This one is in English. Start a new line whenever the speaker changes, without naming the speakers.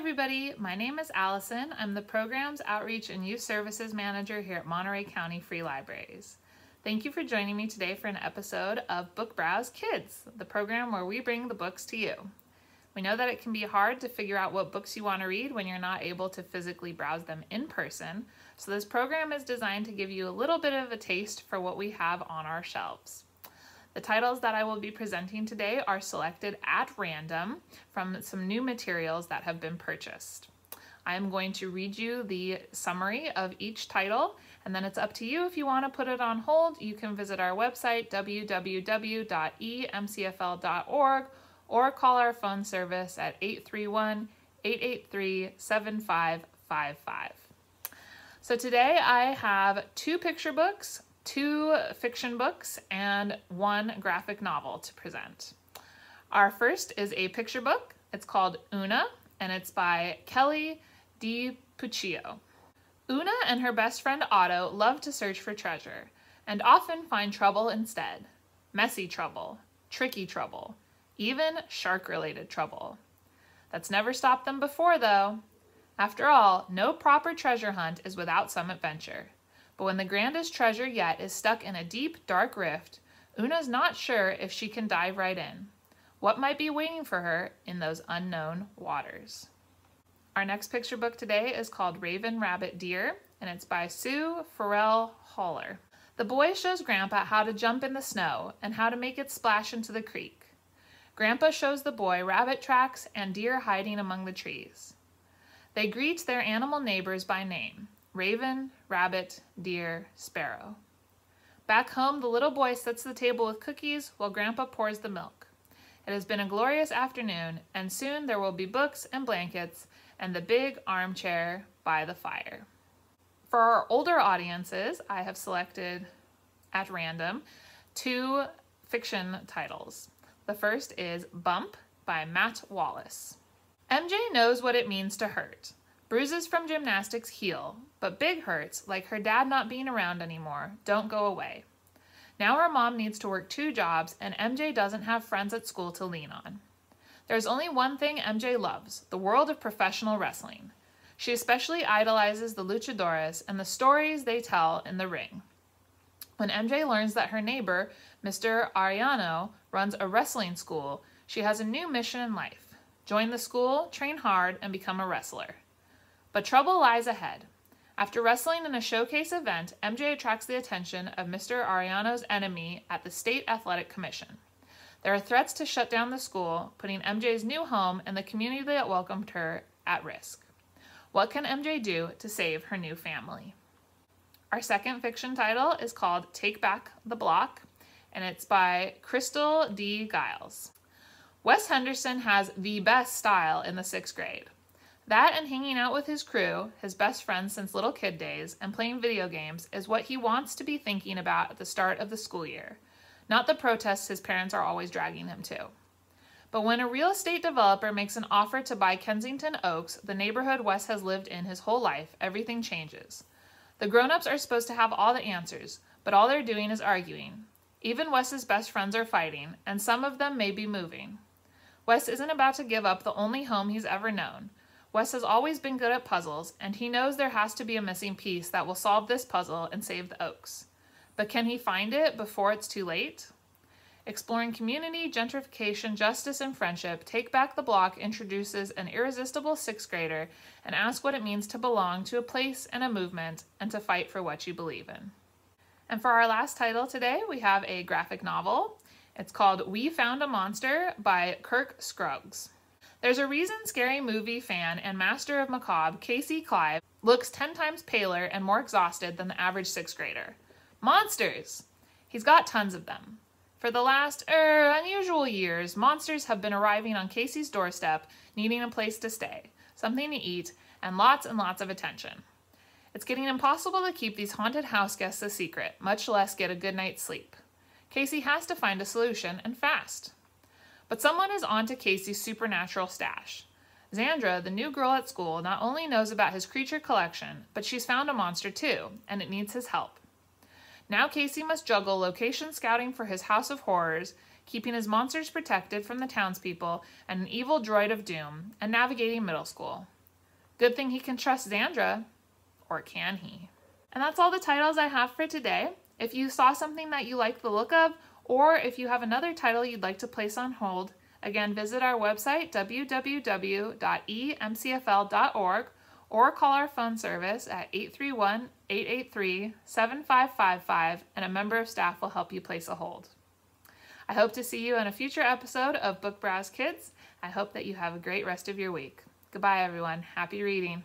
everybody, my name is Allison. I'm the Programs, Outreach, and Youth Services Manager here at Monterey County Free Libraries. Thank you for joining me today for an episode of Book Browse Kids, the program where we bring the books to you. We know that it can be hard to figure out what books you want to read when you're not able to physically browse them in person, so this program is designed to give you a little bit of a taste for what we have on our shelves. The titles that I will be presenting today are selected at random from some new materials that have been purchased. I am going to read you the summary of each title, and then it's up to you if you want to put it on hold. You can visit our website, www.emcfl.org, or call our phone service at 831-883-7555. So today I have 2 picture books, 2 fiction books, and 1 graphic novel to present. Our first is a picture book. It's called Oona, and it's by Kelly DiPucchio. Oona and her best friend Otto love to search for treasure, and often find trouble instead. Messy trouble, tricky trouble, even shark-related trouble. That's never stopped them before, though. After all, no proper treasure hunt is without some adventure. But when the grandest treasure yet is stuck in a deep, dark rift, Oona's not sure if she can dive right in. What might be waiting for her in those unknown waters? Our next picture book today is called Raven, Rabbit, Deer, and it's by Farrell, Holler. The boy shows Grandpa how to jump in the snow and how to make it splash into the creek. Grandpa shows the boy rabbit tracks and deer hiding among the trees. They greet their animal neighbors by name: Raven, Rabbit, Deer, Sparrow. Back home, the little boy sets the table with cookies while Grandpa pours the milk. It has been a glorious afternoon, and soon there will be books and blankets and the big armchair by the fire. For our older audiences, I have selected at random 2 fiction titles. The first is Bump by Matt Wallace. MJ knows what it means to hurt. Bruises from gymnastics heal, but big hurts, like her dad not being around anymore, don't go away. Now her mom needs to work 2 jobs, and MJ doesn't have friends at school to lean on. There's only one thing MJ loves: the world of professional wrestling. She especially idolizes the luchadores and the stories they tell in the ring. When MJ learns that her neighbor, Mr. Ariano, runs a wrestling school, she has a new mission in life: join the school, train hard, and become a wrestler. But trouble lies ahead. After wrestling in a showcase event, MJ attracts the attention of Mr. Ariano's enemy at the State Athletic Commission. There are threats to shut down the school, putting MJ's new home and the community that welcomed her at risk. What can MJ do to save her new family? Our second fiction title is called Take Back the Block, and it's by Chrystal D. Giles. Wes Henderson has the best style in the 6th grade. That and hanging out with his crew, his best friends since little kid days, and playing video games is what he wants to be thinking about at the start of the school year, not the protests his parents are always dragging him to. But when a real estate developer makes an offer to buy Kensington Oaks, the neighborhood Wes has lived in his whole life, everything changes. The grown-ups are supposed to have all the answers, but all they're doing is arguing. Even Wes's best friends are fighting, and some of them may be moving. Wes isn't about to give up the only home he's ever known. Wes has always been good at puzzles, and he knows there has to be a missing piece that will solve this puzzle and save the Oaks. But can he find it before it's too late? Exploring community, gentrification, justice, and friendship, Take Back the Block introduces an irresistible 6th grader and asks what it means to belong to a place and a movement and to fight for what you believe in. And for our last title today, we have a graphic novel. It's called We Found a Monster by Kirk Scroggs. There's a reason scary movie fan and master of macabre Casey Clive looks 10 times paler and more exhausted than the average 6th grader. Monsters! He's got tons of them. For the last, unusual years, monsters have been arriving on Casey's doorstep, needing a place to stay, something to eat, and lots of attention. It's getting impossible to keep these haunted house guests a secret, much less get a good night's sleep. Casey has to find a solution, and fast. But someone is on to Casey's supernatural stash. Xandra, the new girl at school, not only knows about his creature collection, but she's found a monster too, and it needs his help. Now Casey must juggle location scouting for his house of horrors, keeping his monsters protected from the townspeople and an evil droid of doom, and navigating middle school. Good thing he can trust Xandra, or can he? And that's all the titles I have for today. If you saw something that you like the look of, or if you have another title you'd like to place on hold, again, visit our website, www.emcfl.org, or call our phone service at 831-883-7555, and a member of staff will help you place a hold. I hope to see you in a future episode of Book Browse Kids. I hope that you have a great rest of your week. Goodbye, everyone. Happy reading.